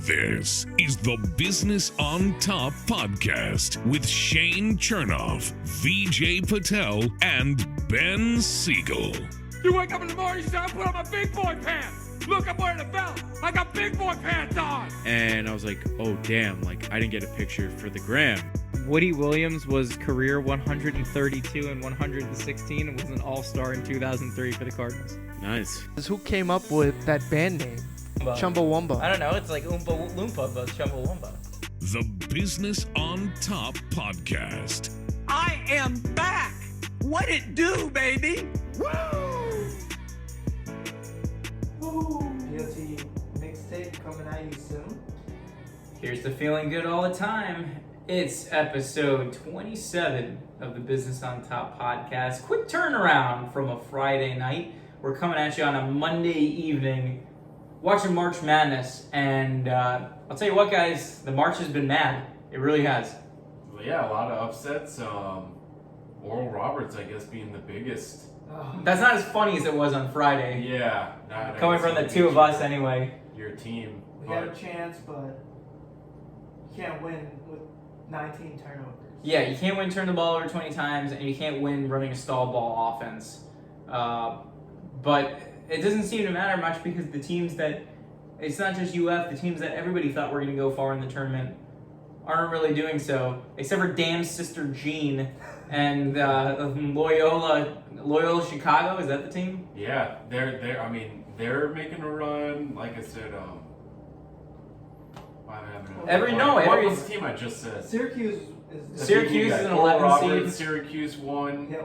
This is the Business on Top podcast with Shane Chernoff, VJ Patel, and Ben Siegel. You wake up in the morning, you say, I put on my big boy pants. Look, I'm wearing a belt. I got big boy pants on. And I was like, oh, damn, like, I didn't get a picture for the gram. Woody Williams was career 132 and 116 and was an all-star in 2003 for the Cardinals. Nice. Who came up with that band name? Chumbawamba. I don't know. It's like Oompa Loompa, but Chumbawamba. The Business on Top podcast. I am back. What it do, baby? Woo! BLT mixtape coming at you soon. Here's to feeling good all the time. It's episode 27 of the Business on Top podcast. Quick turnaround from a Friday night. We're coming at you on a Monday evening, watching March Madness, and I'll tell you what, guys, the March has been mad. It really has. Well, yeah, a lot of upsets. Oral Roberts, I guess, being the biggest. That's not as funny as it was on Friday. Yeah. Coming from the two of us, anyway. Your team. We got a chance, but you can't win with 19 turnovers. Yeah, you can't win turn the ball over 20 times, and you can't win running a stall ball offense. But it doesn't seem to matter much because the teams that, it's not just UF, the teams that everybody thought were going to go far in the tournament aren't really doing so, except for damn Sister Jean and Loyola Chicago. Is that the team? Yeah, they're making a run. Like I said, what was the team I just said? Syracuse is an 11 Roberts, seed. Syracuse won. Yeah,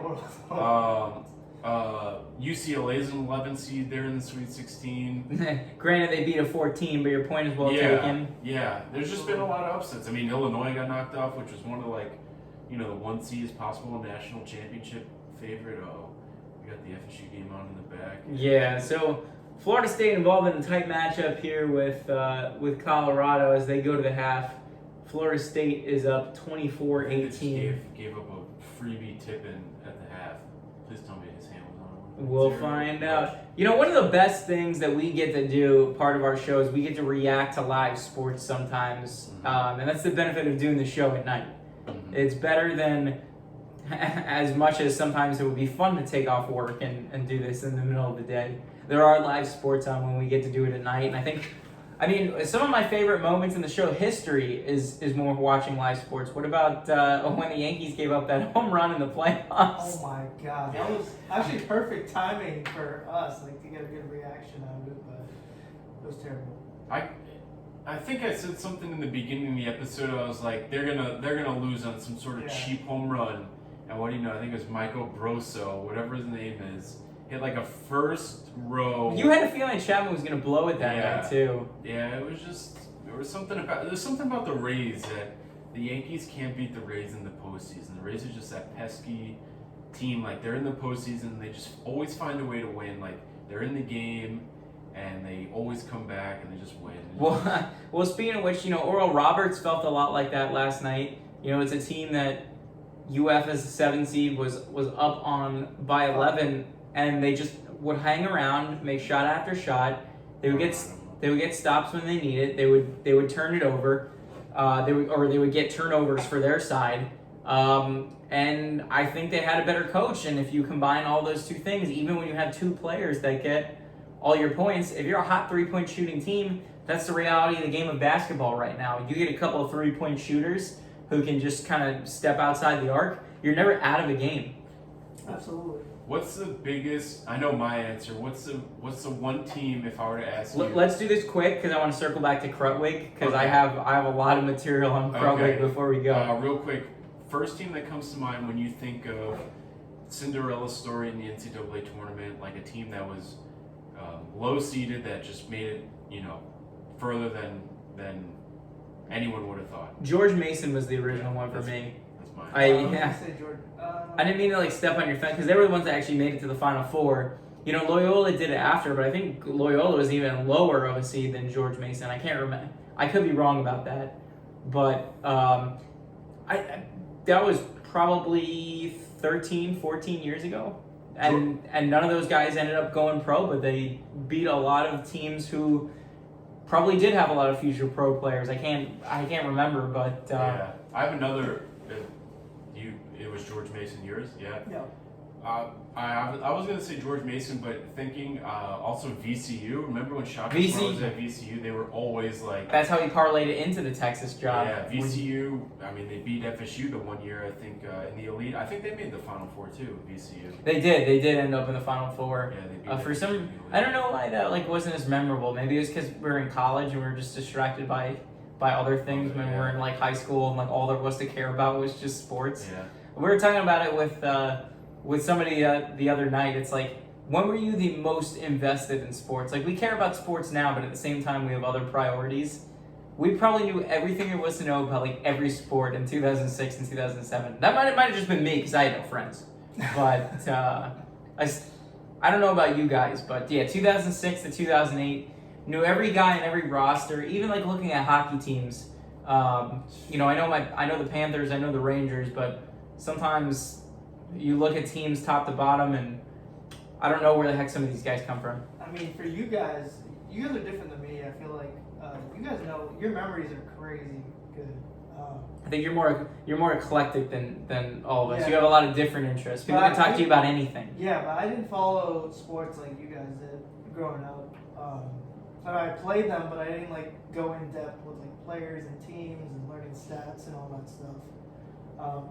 UCLA is an 11 seed. They're in the Sweet 16. Granted, they beat a 14, but your point is well taken. Yeah. There's just been a lot of upsets. I mean, Illinois got knocked off, which was one of the 1 seed possible national championship favorite. We got the FSU game on in the back. Yeah, so Florida State involved in a tight matchup here with Colorado as they go to the half. Florida State is up 24-18. Gave up a freebie tip-in at the half. Please tell me his hand was on. We'll find out. You know, one of the best things that we get to do, part of our show, is we get to react to live sports sometimes. And that's the benefit of doing the show at night. Mm-hmm. It's better than, as much as sometimes it would be fun to take off work and do this in the middle of the day. There are live sports on when we get to do it at night. And I think, some of my favorite moments in the show history is when we're watching live sports. What about when the Yankees gave up that home run in the playoffs? Oh my God, that was actually perfect timing for us, to get a good reaction out of it, but it was terrible. I think I said something in the beginning of the episode. I was like, they're gonna lose on some sort of cheap home run, and what do you know? I think it was Michael Broso, whatever his name is. Hit like a first row. You had a feeling Chapman was going to blow it that night too. Yeah, it was just there's something about the Rays that the Yankees can't beat the Rays in the postseason. The Rays are just that pesky team. Like they're in the postseason, they just always find a way to win. Like they're in the game and they always come back and they just win. Well, speaking of which, Oral Roberts felt a lot like that last night. It's a team that UF as a 7 seed was up on by 11. And they just would hang around, make shot after shot. They would get stops when they need it. They would turn it over. They would get turnovers for their side. And I think they had a better coach. And if you combine all those two things, even when you have two players that get all your points, if you're a hot 3-point shooting team, that's the reality of the game of basketball right now. You get a couple of 3-point shooters who can just kind of step outside the arc, you're never out of a game. Absolutely. What's the biggest? I know my answer. What's the one team? If I were to ask you, let's do this quick because I want to circle back to Krutwig because I have a lot of material on Krutwig before we go. Real quick, first team that comes to mind when you think of Cinderella story in the NCAA tournament, like a team that was low seeded that just made it, further than anyone would have thought. George Mason was the original one for me. That's mine. I didn't mean to step on your thing because they were the ones that actually made it to the Final Four. Loyola did it after, but I think Loyola was even lower of a seed than George Mason. I can't remember. I could be wrong about that, but that was probably 13, 14 years ago. And none of those guys ended up going pro, but they beat a lot of teams who probably did have a lot of future pro players. I can't remember, but yeah, I have another. It was George Mason. Yours? Yeah. Yeah. I was gonna say George Mason, but thinking also VCU. Remember when Shaka VC Smart was at VCU? They were always like. That's how he parlayed it into the Texas job. Yeah, VCU. I mean, they beat FSU the one year. I think in the elite. I think they made the Final Four too. VCU. They did. They did end up in the Final Four. Yeah, they beat For FSU some, in the elite. I don't know why that like wasn't as memorable. Maybe it was because we were in college and we were just distracted by other things when we were in like high school and like all there was to care about was just sports. Yeah. We were talking about it with somebody the other night. It's like, when were you the most invested in sports? Like, we care about sports now, but at the same time, we have other priorities. We probably knew everything there was to know about like every sport in 2006 and 2007. That might have just been me because I had no friends. But I don't know about you guys, but yeah, 2006 to 2008, knew every guy in every roster. Even like looking at hockey teams. You know, I know the Panthers, I know the Rangers, but sometimes you look at teams top to bottom and I don't know where the heck some of these guys come from. I mean, for you guys are different than me. I feel like you guys know your memories are crazy good. I think you're more eclectic than all of us. Yeah. You have a lot of different interests. People But can talk to you about anything. Yeah, but I didn't follow sports like you guys did growing up. And I played them, but I didn't like go in depth with like players and teams and learning stats and all that stuff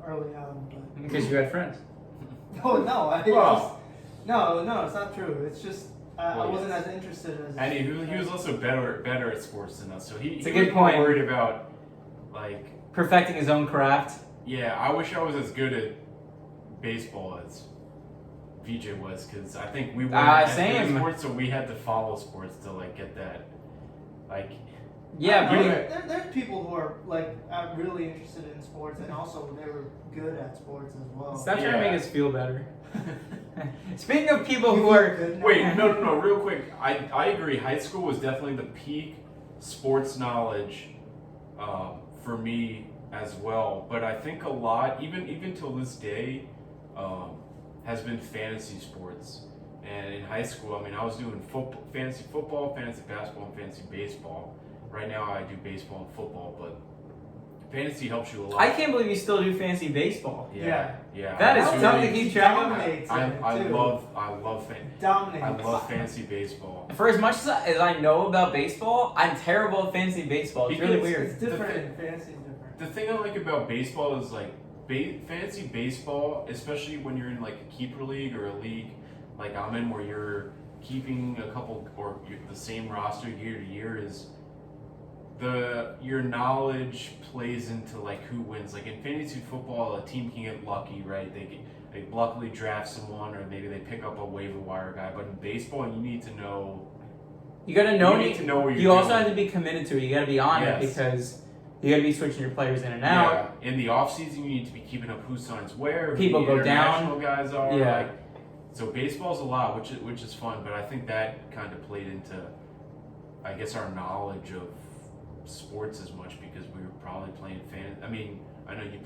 early on. But Because you had friends. no, Well, no, it's not true. It's just I Well, wasn't yes. as interested as. And he was also better at sports than us. So It's he a good was more point. worried about like. Perfecting his own craft. Yeah, I wish I was as good at baseball as VJ was, because I think we weren't as good at same. sports, so we had to follow sports to like get that. Like, Yeah, You- but There's people who are like really interested in sports and also they were good at sports as well. stop trying to Yeah. make us feel better. Speaking of people who are Good now. wait, no, real quick. I agree. High school was definitely the peak sports knowledge for me as well. But I think a lot, even till this day, has been fantasy sports. And in high school, I mean, I was doing fantasy football, fantasy basketball, and fantasy baseball. Right now, I do baseball and football, but fantasy helps you a lot. I can't believe you still do fancy baseball. Yeah. That is I tough really- to keep track of. Dominates I in it, too. love Dominates. fantasy baseball. For as much as I know about baseball, I'm terrible at fancy baseball. It's really Because- weird. It's different. Fantasy's different. The thing I like about baseball is like fantasy baseball, especially when you're in like a keeper league or a league like I'm in, where you're keeping a couple or the same roster year to year, is your knowledge plays into like who wins. Like in fantasy football, a team can get lucky, right? They luckily draft someone, or maybe they pick up a waiver wire guy. But in baseball, you need to know. You gotta know. You need to know what you're You also doing. have to be committed to it. You gotta be on it Yes. because you gotta be switching your players in and out. Yeah. In the off season, you need to be keeping up who signs where. People who the go down. international guys are. Yeah. Like, so baseball's a lot, which is fun. But I think that kind of played into, I guess, our knowledge of sports as much, because we were probably playing I mean, I know you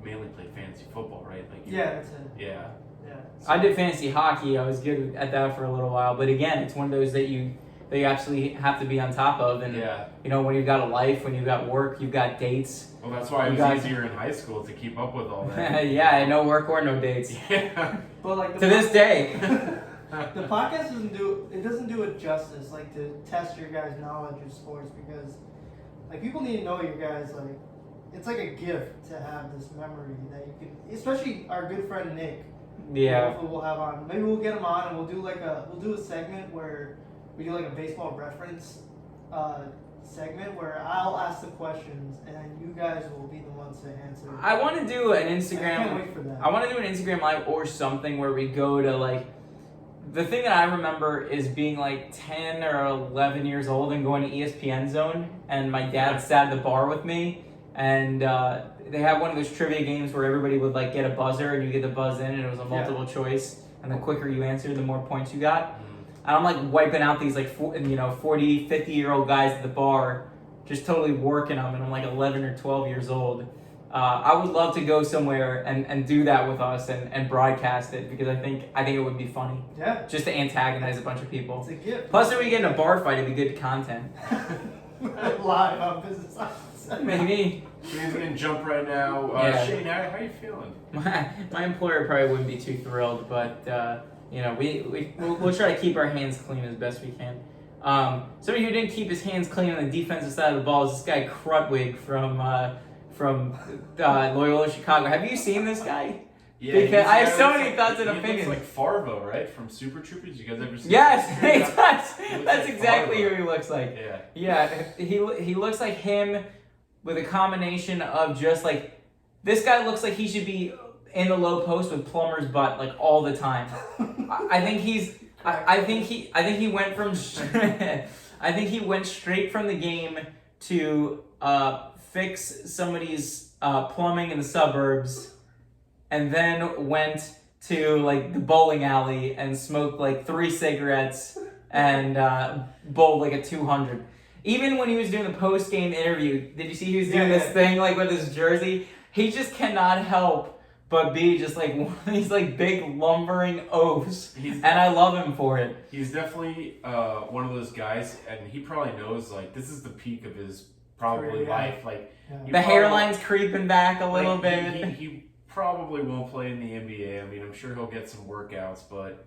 mainly played fantasy football, right? Like Yeah, that's it. Yeah. Yeah. I did fantasy hockey. I was good at that for a little while, but again, it's one of those that you absolutely have to be on top of. And Yeah. you know, when you've got a life, when you've got work, you've got dates. Well, that's why it You was guys- easier in high school to keep up with all that. Yeah, no work or no dates. Yeah. But like To this day. the podcast doesn't do it justice, like to test your guys' knowledge of sports, because like people need to know your guys, like it's like a gift to have this memory that you can, especially our good friend Nick. Yeah. Hopefully we'll have on. Maybe we'll get him on and we'll do a segment where we do like a baseball reference segment where I'll ask the questions and then you guys will be the ones to answer. I want to do an I can't Instagram. wait for that. I want to do an Instagram live or something where we go to like. The thing that I remember is being like 10 or 11 years old and going to ESPN Zone, and my dad sat at the bar with me, and they have one of those trivia games where everybody would like get a buzzer and you get the buzz in, and it was a multiple choice, and the quicker you answered, the more points you got. And I'm like wiping out these like 40, 50-year-old guys at the bar, just totally working them, and I'm like 11 or 12 years old. I would love to go somewhere and do that with us and broadcast it because I think it would be funny. Yeah. Just to antagonize a bunch of people. It's a gift. Plus, if we get in a bar fight, it'd be good content. Live on Business on. Maybe. Shane's gonna jump right now. Yeah. Shane, how you feeling? My employer probably wouldn't be too thrilled, but we'll try to keep our hands clean as best we can. Somebody who didn't keep his hands clean on the defensive side of the ball is this guy Krutwig from Loyola, Chicago. Have you seen this guy? Yeah, Because I have so looks many thoughts and he opinions. looks like Farvo, right? From Super Troopers. You guys ever seen Yes, that? he does. He looks That's like exactly Farvo. who he looks like. Yeah. Yeah, he looks like him with a combination of just like this guy looks like he should be in the low post with Plummer's butt like all the time. I think he went from I think he went straight from the game to fix somebody's plumbing in the suburbs, and then went to like the bowling alley and smoked like 3 cigarettes and bowled like a 200. Even when he was doing the post-game interview, did you see he was doing this thing like with his jersey? He just cannot help but be just like one of these like big lumbering oafs, and I love him for it. He's definitely one of those guys, and he probably knows like this is the peak of his probably life. Like the hairline's creeping back a little bit. He probably won't play in the NBA. I mean, I'm sure he'll get some workouts, but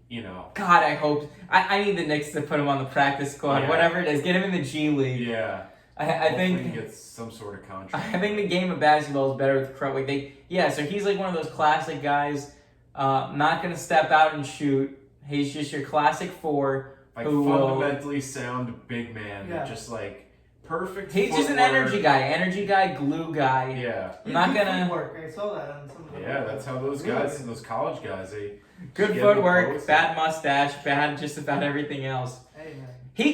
you know. God, I hope. I need the Knicks to put him on the practice squad, whatever it is. Get him in the G League. Yeah. I think he gets some sort of contract. I think the game of basketball is better with Krutwig. So he's like one of those classic guys. Not gonna step out and shoot. He's just your classic 4. Like who fundamentally sound big man. Yeah. Just like perfect. He's just an energy guy, glue guy. Yeah. I'm not gonna. Footwork. I saw that on some of the. Yeah, that's how those guys, those college guys, they Good get footwork, close. bad mustache, bad just about everything else. Hey man. He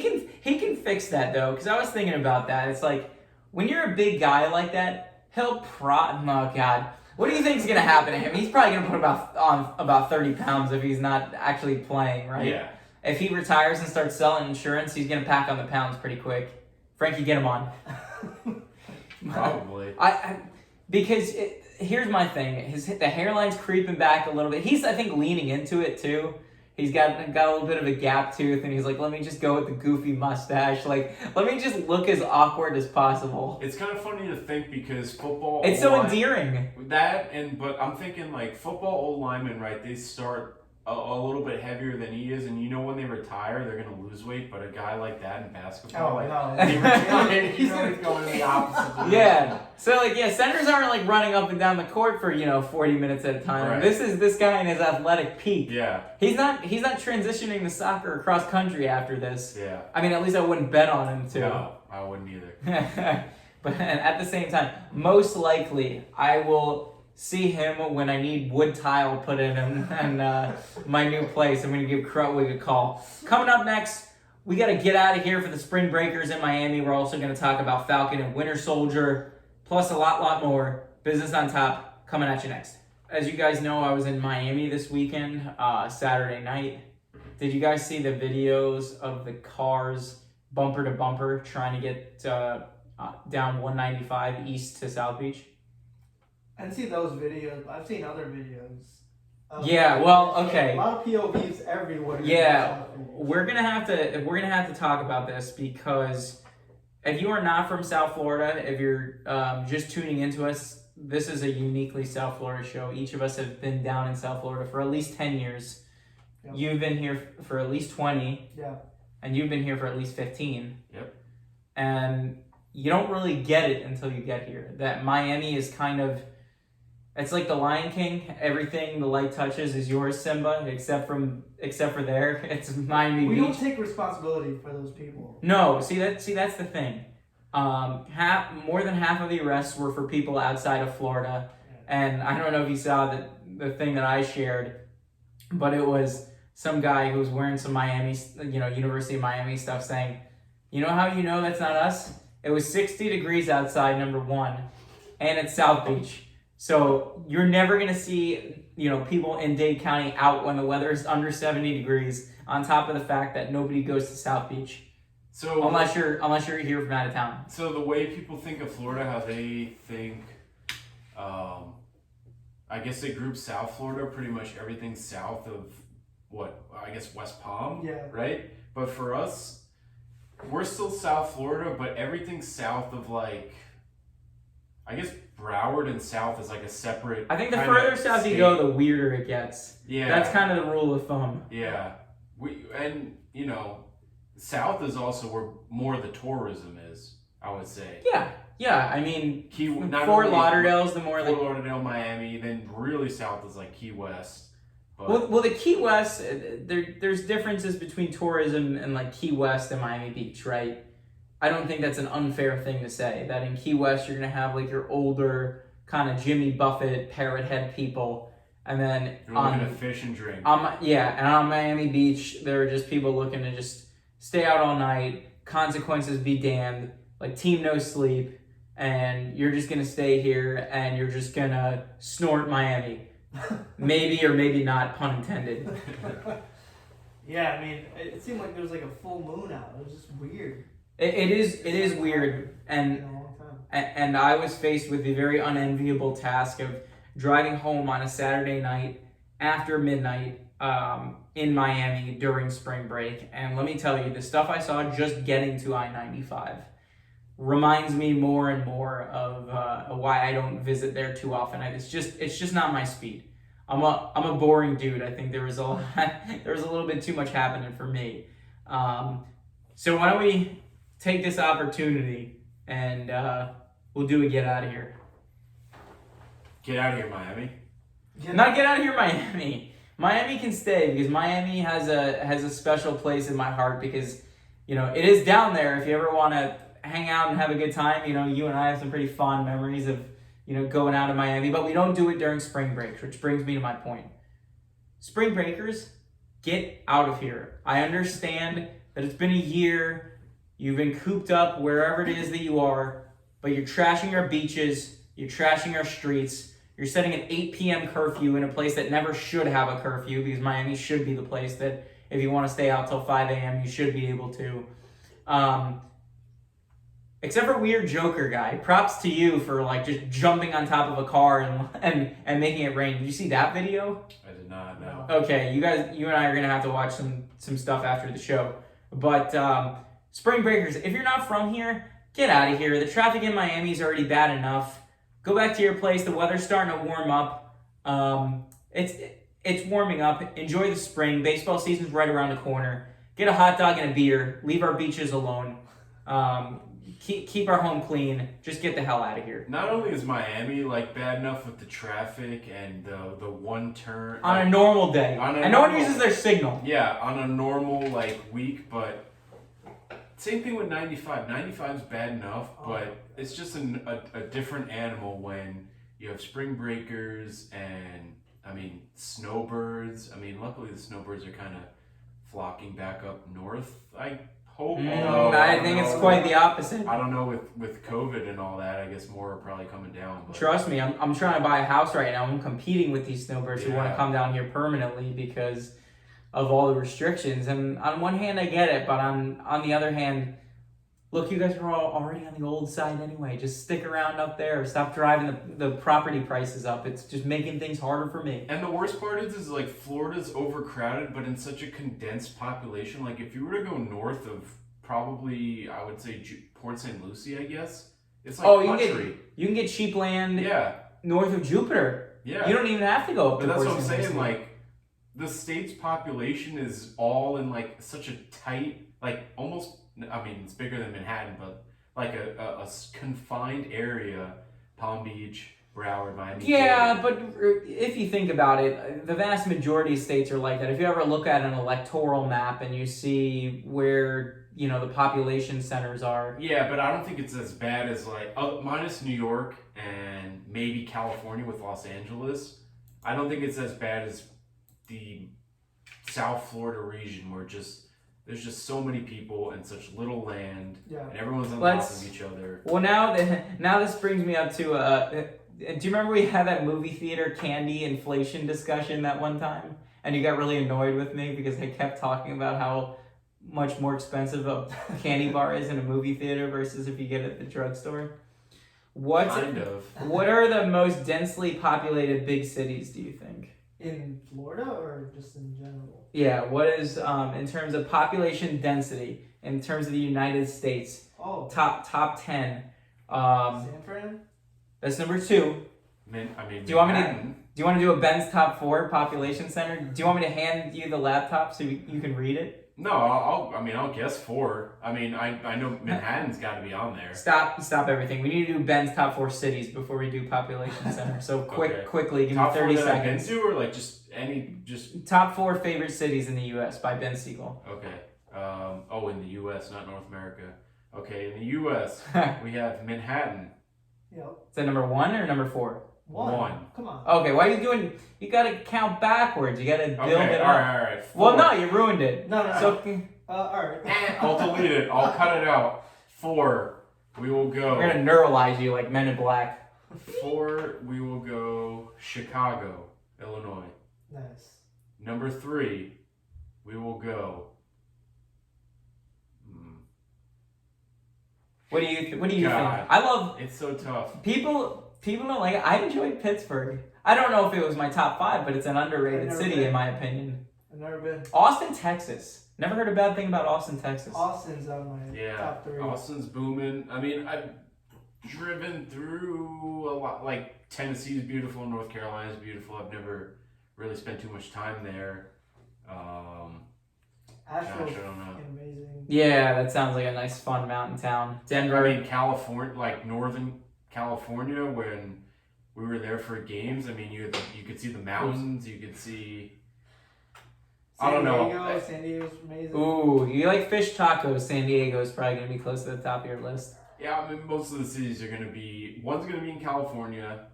can fix that though, because I was thinking about that. It's like when you're a big guy like that, oh God, what do you think is gonna happen to him? He's probably gonna put about 30 pounds if he's not actually playing, right? Yeah. If he retires and starts selling insurance, he's gonna pack on the pounds pretty quick. Frankie, get him on. Probably. Because here's my thing: the hairline's creeping back a little bit. He's I think leaning into it too. He's got a little bit of a gap tooth, and he's like, let me just go with the goofy mustache. Like, let me just look as awkward as possible. It's kind of funny to think because football. It's so endearing. But I'm thinking like football old linemen, right? They start a little bit heavier than he is, and you know when they retire, they're gonna lose weight. But a guy like that in basketball, he retires, he's going the opposite direction. Yeah. So centers aren't like running up and down the court for 40 minutes at a time. Right. This is this guy in his athletic peak. Yeah. He's not transitioning to soccer or cross country after this. Yeah. I mean, at least I wouldn't bet on him to. No, I wouldn't either. But at the same time, most likely I will see him when I need wood tile put in and my new place. I'm going to give Krutwig a call. Coming up next, we got to get out of here for the spring breakers in Miami. We're also going to talk about Falcon and Winter Soldier, plus a lot more. Business on Top coming at you next. As you guys know, I was in Miami this weekend, Saturday night. Did you guys see the videos of the cars bumper to bumper trying to get down 195 east to South Beach? I didn't see those videos. I've seen other videos. Yeah, well, okay. A lot of POVs everywhere. Yeah, we're gonna have to talk about this because if you are not from South Florida, if you're just tuning into us, this is a uniquely South Florida show. Each of us have been down in South Florida for at least 10 years. Yep. You've been here for at least 20. Yeah. And you've been here for at least 15. Yep. And you don't really get it until you get here. That Miami is kind of, it's like the Lion King. Everything the light touches is yours, Simba, except for there. It's Miami We Beach. don't take responsibility for those people. No, see that's the thing. More than half of the arrests were for people outside of Florida, and I don't know if you saw the thing that I shared, but it was some guy who was wearing some Miami, University of Miami stuff, saying, "You know how you know that's not us? It was 60 degrees outside, number one, and it's South Beach." So you're never gonna see, people in Dade County out when the weather is under 70 degrees. On top of the fact that nobody goes to South Beach, So unless you're here from out of town. So the way people think of Florida, how they think I guess they group South Florida, pretty much everything south of West Palm, Yeah. right? But for us, we're still South Florida, but everything south of like, I guess Broward and south is like a separate. I think the kind of further south you state. go, the weirder it gets. Yeah. That's kind of the rule of thumb. Yeah. South is also where more of the tourism is, I would say. Yeah. I mean, Not Fort only Lauderdale's the more Fort like. Lauderdale, Miami, then really south is like Key West. Well, the Key West, there's differences between tourism and like Key West and Miami Beach, right? I don't think that's an unfair thing to say. That in Key West you're gonna have like your older kind of Jimmy Buffett parrot head people, and then you're looking to fish and drink. And on Miami Beach there are just people looking to just stay out all night. Consequences be damned. Like team no sleep, and you're just gonna stay here and you're just gonna snort Miami. Maybe or maybe not, pun intended. Yeah, I mean, it seemed like there was like a full moon out. It was just weird. It is weird, and In a long time. and I was faced with the very unenviable task of driving home on a Saturday night after midnight in Miami during spring break. And let me tell you, the stuff I saw just getting to I-95 reminds me more and more of why I don't visit there too often. It's just not my speed. I'm a boring dude. I think there was a little bit too much happening for me. So why don't we take this opportunity and we'll do a get out of here. Get out of here, Miami. Not get out of here, Miami. Miami can stay because Miami has a special place in my heart because it is down there. If you ever want to hang out and have a good time, you and I have some pretty fond memories of going out to Miami, but we don't do it during spring breaks, which brings me to my point. Spring breakers, get out of here. I understand that it's been a year, you've been cooped up wherever it is that you are, but you're trashing our beaches, you're trashing our streets, you're setting an 8 p.m. curfew in a place that never should have a curfew because Miami should be the place that if you want to stay out till 5 a.m., you should be able to. Except for Weird Joker Guy. Props to you for like just jumping on top of a car and making it rain. Did you see that video? I did not know. Okay, you and I are gonna have to watch some stuff after the show. But spring breakers, if you're not from here, get out of here. The traffic in Miami is already bad enough. Go back to your place. The weather's starting to warm up. It's warming up. Enjoy the spring. Baseball season's right around the corner. Get a hot dog and a beer. Leave our beaches alone. Keep our home clean. Just get the hell out of here. Not only is Miami like bad enough with the traffic and the one turn On a normal day. And no one uses their signal. Yeah, on a normal week, but same thing with 95. 95 is bad enough, but it's just a different animal when you have spring breakers and snowbirds. Luckily the snowbirds are kind of flocking back up north. I hope. I think it's quite the opposite. I don't know with COVID and all that. I guess more are probably coming down. But. Trust me, I'm trying to buy a house right now. I'm competing with these snowbirds who want to Yeah. come down here permanently because of all the restrictions. And on one hand, I get it, but on the other hand, look, you guys are all already on the old side anyway. Just stick around up there. Stop driving the property prices up. It's just making things harder for me. And the worst part is Florida's overcrowded, but in such a condensed population. Like if you were to go north of probably, I would say Port St. Lucie, I guess it's like country. You can get cheap land Yeah, north of Jupiter. yeah. You don't even have to go up But to that's Port what I'm St. saying. Lucie. Like the state's population is all in such a tight, almost. It's bigger than Manhattan, but a confined area. Palm Beach, Broward, Miami. Yeah, but if you think about it, the vast majority of states are like that. If you ever look at an electoral map and you see where the population centers are. Yeah, but I don't think it's as bad as minus New York and maybe California with Los Angeles. I don't think it's as bad as the South Florida region where there's just so many people and such little land, and everyone's on top of each other. Well, now this brings me up to do you remember we had that movie theater candy inflation discussion that one time, and you got really annoyed with me because I kept talking about how much more expensive a candy bar is in a movie theater versus if you get it at the drugstore. What are the most densely populated big cities, do you think? In Florida or just in general? Yeah, what is in terms of population density in terms of the United States? Oh, Top 10. San Fran? That's number 2. Do Do you want me to do a Ben's top 4 population center? Do you want me to hand you the laptop so you can read it? No, I'll guess 4. I know Manhattan's got to be on there. Stop everything. We need to do Ben's top 4 cities before we do population center. So quickly, give Top me 30 4 that I've seconds. been to, or like just Top 4 favorite cities in the U.S. by Ben Siegel. Okay. In the U.S., not North America. Okay, in the U.S. we have Manhattan. Yep. Is that number 1 or number 4? 1. Come on. Okay, why are you doing? You gotta count backwards. You gotta build it up. All right. 4. Well, no, you ruined it. No. So All right. I'll delete it. I'll cut it out. 4. We will go. we're gonna neuralize you like Men in Black. 4. We will go Chicago, Illinois. Nice. Number 3. We will go. What do you think? God. I love It's so tough. people. People don't like it. I enjoyed Pittsburgh. I don't know if it was my top 5, but it's an underrated I've never city been. in my opinion. I've never been. Austin, Texas. Never heard a bad thing about Austin, Texas. Austin's on my top 3. Austin's booming. I've driven through a lot. Like Tennessee's beautiful, North Carolina's beautiful. I've never really spent too much time there. Asheville's I don't know. amazing. Yeah, that sounds like a nice, fun mountain town. Denver. California, like Northern California, when we were there for games. You could see the mountains. You could see. I don't know. San Diego's amazing. Ooh, you like fish tacos? San Diego's probably gonna be close to the top of your list. Yeah, most of the cities are gonna be. One's gonna be in California.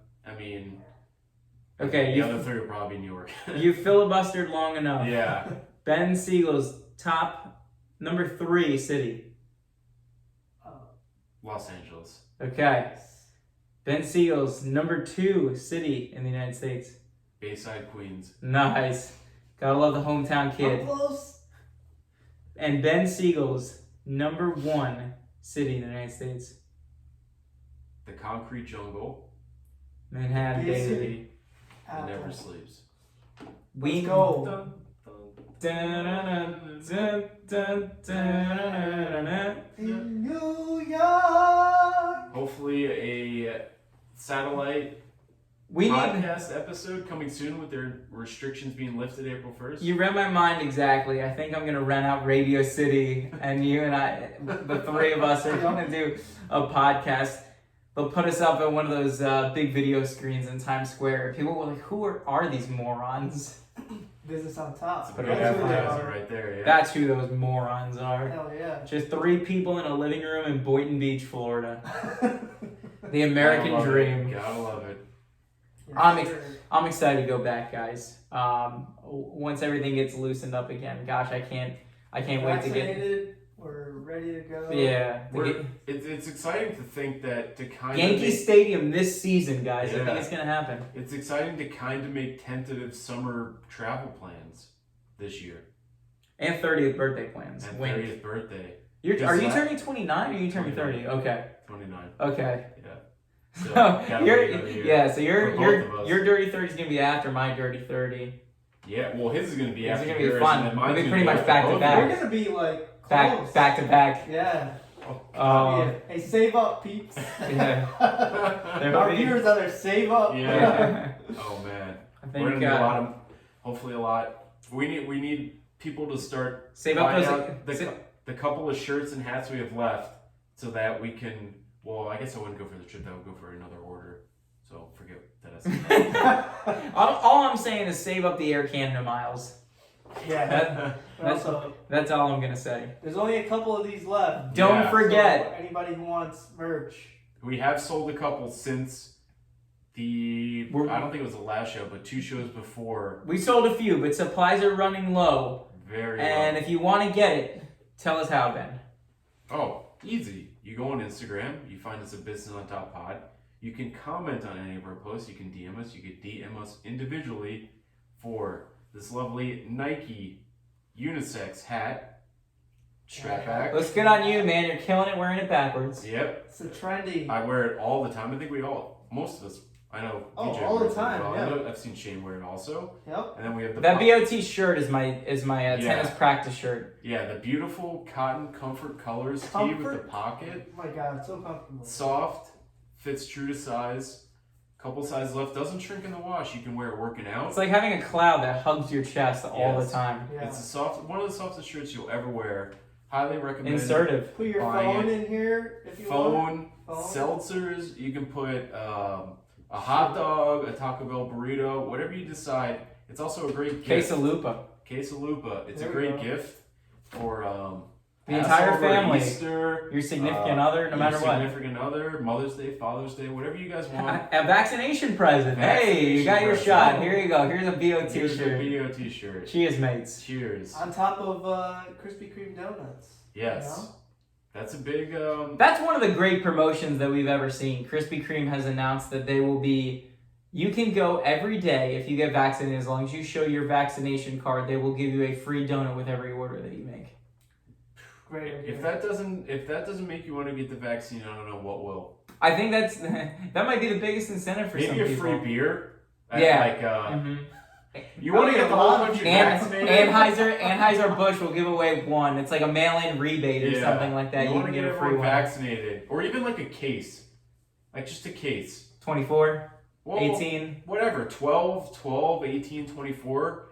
Okay, the other 3 will probably be New York. You filibustered long enough. Yeah. Ben Siegel's top number 3 city. Los Angeles. Okay. Ben Siegel's number 2 city in the United States. Bayside, Queens. Nice. Gotta love the hometown kid. How close? And Ben Siegel's number 1 city in the United States. The concrete jungle. Manhattan, Yes, baby. City that Apple. never sleeps. We Let's go. Dun, In New York. Hopefully a satellite We need. podcast episode coming soon with their restrictions being lifted April 1st. You read my mind exactly. I think I'm gonna rent out Radio City, and you and I, the 3 of us, are gonna do a podcast. They'll put us up at one of those big video screens in Times Square. People were like, "Who are these morons?" Business on top. It's a good That's who they advertiser are. right there, yeah. That's who those morons are. Hell yeah. Just 3 people in a living room in Boynton Beach, Florida. The American Gotta love dream. it. Gotta love it. I'm excited to go back, guys. Once everything gets loosened up again, gosh, I can't wait to get. Vaccinated, we're ready to go. Yeah, It's exciting to think that to kind Yankee of Stadium this season, guys. I Yeah. think it's gonna happen. it's exciting to kind of make tentative summer travel plans this year And 30th birthday plans. and Wink. 30th birthday. Are you Just turning 29 or are you turning 30? Okay. 29. Okay. Yeah. So So, gotta wait another year so for both of us. your dirty 30 is gonna be after my dirty 30. Yeah, well, his is going to be His is after gonna be yours, fun. and then mine's It'll be gonna pretty much after back to both of back. We're yours. gonna be like close. Back to back. Yeah. Oh, Hey, save up, peeps. yeah. Our viewers out there, save up. Yeah. Oh man, I we're think gonna need a lot of, hopefully a lot. We need people to start save up buying those. out the couple of shirts and hats we have left, so that we can. Well, I guess I wouldn't go for the trip. That would go for another order. So forget that I said that. all I'm saying is save up the Air Canada miles. Yeah. That's Also, that's all I'm gonna say. there's only a couple of these left. Don't Yeah. forget. So anybody who wants merch. We have sold a couple since I don't think it was the last show, but 2 shows before. We sold a few, but supplies are running low. Very And low. if you want to get it, tell us how, Ben. Oh, easy. You go on Instagram, you find us at Business on Top Pod. You can comment on any of our posts. You can DM us. You can DM us individually for this lovely Nike unisex hat. Strap back. Looks good on you, man. You're killing it wearing it backwards. Yep. It's a trendy. I wear it all the time. I think most of us, I know. Oh, DJ all the wears it as time, well. yeah. I know I've seen Shane wear it also. Yep. And then we have the That BOT shirt is my tennis practice shirt. Yeah, the beautiful cotton comfort colors tee with the pocket. Oh my god, it's so comfortable. Soft, fits true to size. Couple sizes left. Doesn't shrink in the wash. You can wear it working out. It's like having a cloud that hugs your chest all the time. Yeah. It's one of the softest shirts you'll ever wear. Highly recommend. Insertive. Put your Buying phone it. in here if you want. Phone, seltzers. You can put a hot dog, a Taco Bell burrito, whatever you decide. It's also a great gift. Quesalupa. Quesalupa. It's There a we great go. gift for The entire Passover, family. Easter, Your significant other, no matter your what. significant other, Mother's Day, Father's Day, whatever you guys want. A vaccination present. Hey, you got your Vaccination shot. present. Here you go. Here's a BOT Here's shirt. a video t-shirt. Cheers, mates. Cheers. On top of Krispy Kreme donuts. Yes. You know? That's a big That's one of the great promotions that we've ever seen. Krispy Kreme has announced that they will be. You can go every day if you get vaccinated. As long as you show your vaccination card, they will give you a free donut with every order that you make. Great. if that doesn't make you want to get the vaccine, I don't know what will. I think that might be the biggest incentive for some Maybe a people. free beer. Yeah. You want to get the whole country vaccinated? Anheuser-Busch will give away one. It's like a mail-in rebate or something like that. You You want can to get get a free everyone one. vaccinated, or even like a case, like just a case. 24, Well, 18. whatever, 12, 18, 24.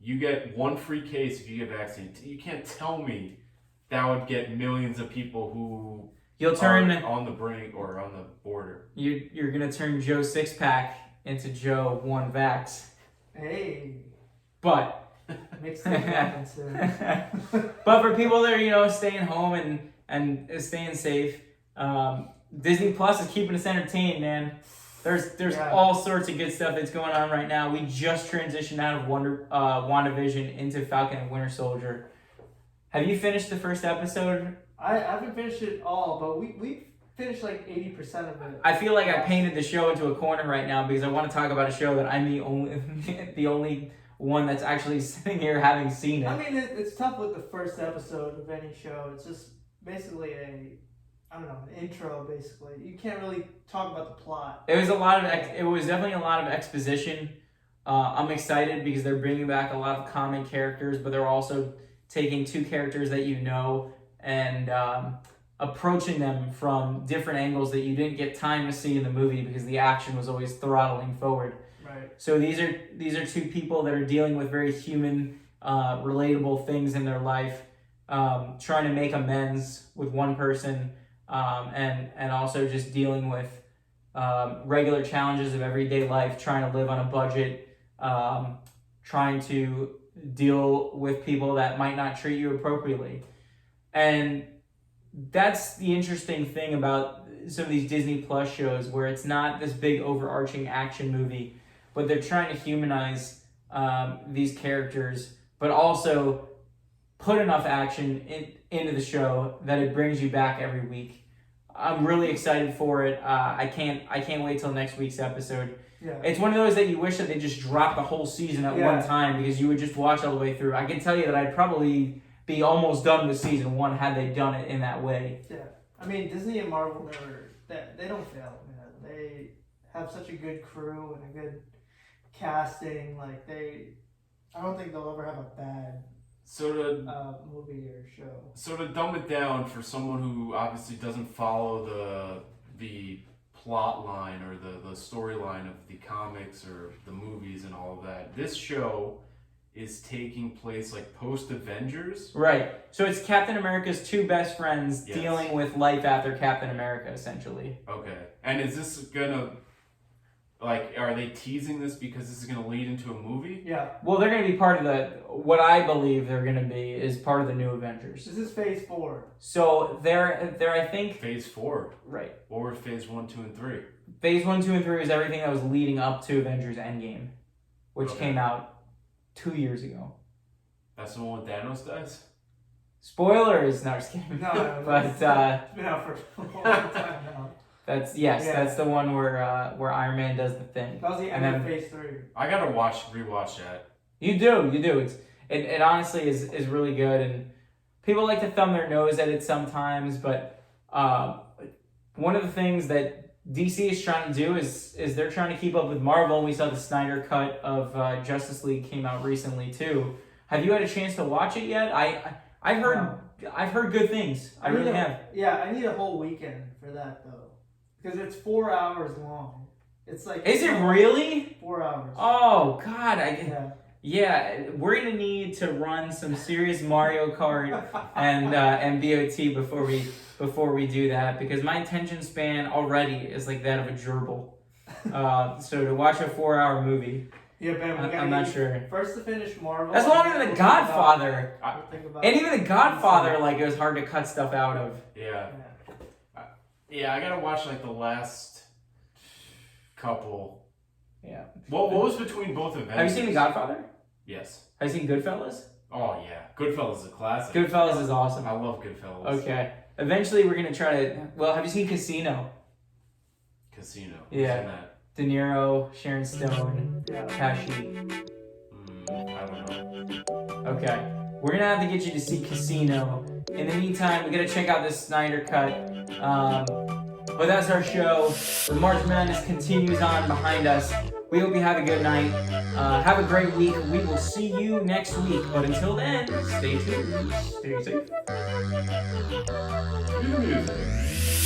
You get one free case if you get vaccinated. You can't tell me that would get millions of people who You'll turn. are on the brink or on the border. You're gonna turn Joe Six-Pack into Joe One Vax. Hey. But Mixed it happen soon. but for people that are staying home and staying safe, Disney Plus is keeping us entertained, man. There's all sorts of good stuff that's going on right now. We just transitioned out of WandaVision into Falcon and Winter Soldier. Have you finished the first episode? I haven't finished it all, but we finished like 80% of it. I feel like I painted the show into a corner right now because I want to talk about a show that I'm the only one that's actually sitting here having seen it. I mean, it's tough with the first episode of any show. It's just basically an intro, basically. You can't really talk about the plot. It was definitely a lot of exposition. I'm excited because they're bringing back a lot of common characters, but they're also taking two characters that you know and approaching them from different angles that you didn't get time to see in the movie because the action was always throttling forward. Right. So these are two people that are dealing with very human, relatable things in their life, trying to make amends with one person, and also just dealing with regular challenges of everyday life, trying to live on a budget, trying to deal with people that might not treat you appropriately. And that's the interesting thing about some of these Disney Plus shows where it's not this big overarching action movie, but they're trying to humanize these characters, but also put enough action into the show that it brings you back every week. I'm really excited for it. I can't wait till next week's episode. Yeah. It's one of those that you wish that they just dropped the whole season at one time because you would just watch all the way through. I can tell you that I'd probably be almost done with season one had they done it in that way. Yeah. I mean, Disney and Marvel they don't fail, man. They have such a good crew and a good casting. Like I don't think they'll ever have a bad movie or show. So to dumb it down for someone who obviously doesn't follow the plot line or the storyline of the comics or the movies and all of that, this show is taking place like post Avengers. Right. So it's Captain America's two best friends Yes. dealing with life after Captain America, essentially. Okay. And is this gonna, like, are they teasing this because this is gonna lead into a movie? Yeah. Well, they're going to be part of what I believe they're going to be is part of the new Avengers. This is Phase 4. So they're I think... Phase 4. Right. Or were Phase 1, 2, and 3? Phase 1, 2, and 3 was everything that was leading up to Avengers Endgame, which came out 2 years ago. That's the one with Thanos dies? Spoilers! No, just kidding. No, but it's been out for a long time now. that's the one where Iron Man does the thing. That was the end of Phase 3. I gotta rewatch that. You do. It honestly is really good, and people like to thumb their nose at it sometimes, but one of the things that DC is trying to do is they're trying to keep up with Marvel. We saw the Snyder cut of Justice League came out recently too. Have you had a chance to watch it yet? I've heard good things. I really have. Yeah, I need a whole weekend for that though, because it's 4 hours long. It's like. Is it really? 4 hours. Oh God, Yeah. Yeah, we're gonna need to run some serious Mario Kart and BOT before we do that, because my attention span already is like that of a gerbil. So to watch a 4-hour movie, Yeah, Ben, I'm not sure. First to finish Marvel. That's longer than The Godfather. And And even The Godfather, like, it was hard to cut stuff out of. Yeah. Yeah, I gotta watch like the last couple. Yeah. What was between both events? Have you seen The Godfather? Yes. Have you seen Goodfellas? Oh yeah, Goodfellas is a classic. Goodfellas is awesome. I love Goodfellas. Okay. Eventually, we're gonna try to. Well, have you seen Casino? Casino. Yeah. Who's in that? De Niro, Sharon Stone, Pesci. I don't know. Okay. We're gonna have to get you to see Casino. In the meantime, we gotta check out this Snyder cut. But that's our show. The March Madness continues on behind us. We hope you have a good night. Have a great week. We will see you next week. But until then, stay tuned. Stay safe. Music.